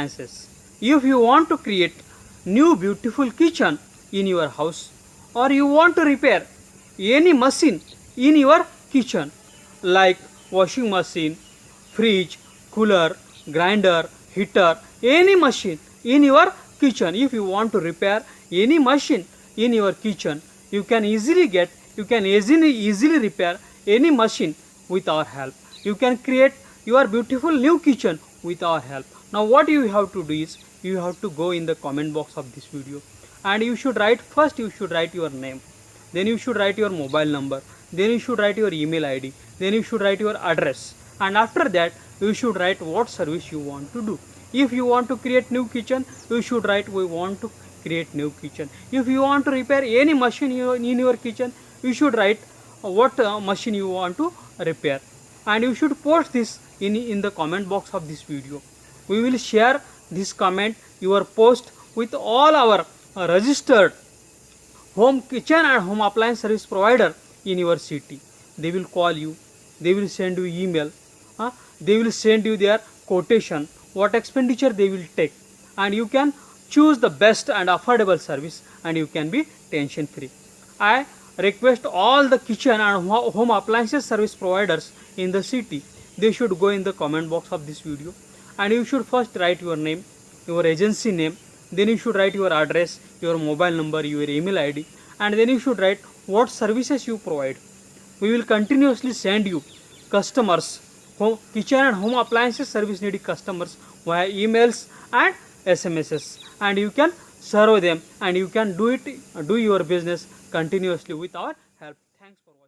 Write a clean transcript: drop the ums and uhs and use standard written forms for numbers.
appliances. If you want to create new beautiful kitchen in your house, or you want to repair any machine in your kitchen like washing machine, fridge, cooler, grinder, heater, any machine in your kitchen, if you want to repair any machine in your kitchen, you can easily repair any machine with our help. You can create your beautiful new kitchen with our help. Now what you have to do is, you have to go in the comment box of this video, and you should write your name, then you should write your mobile number, then you should write your email ID, then you should write your address, and after that you should write what service you want to do. If you want to create new kitchen, you should write we want to create new kitchen. If you want to repair any machine in your kitchen, you should write what machine you want to repair, and you should post this in the comment box of this video. We will share this comment, your post, with all our registered home kitchen and home appliance service provider in your city. They will call you, they will send you email, they will send you their quotation, what expenditure they will take, and you can choose the best and affordable service, and you can be tension free. I request all the kitchen and home appliances service providers in the city, they should go in the comment box of this video, and you should first write your name, your agency name, then you should write your address, your mobile number, your email ID, and then you should write what services you provide. We will continuously send you customers, kitchen and home appliances service needy customers via emails and SMSs, and you can serve them, and you can do your business continuously with our help. Thanks for watching.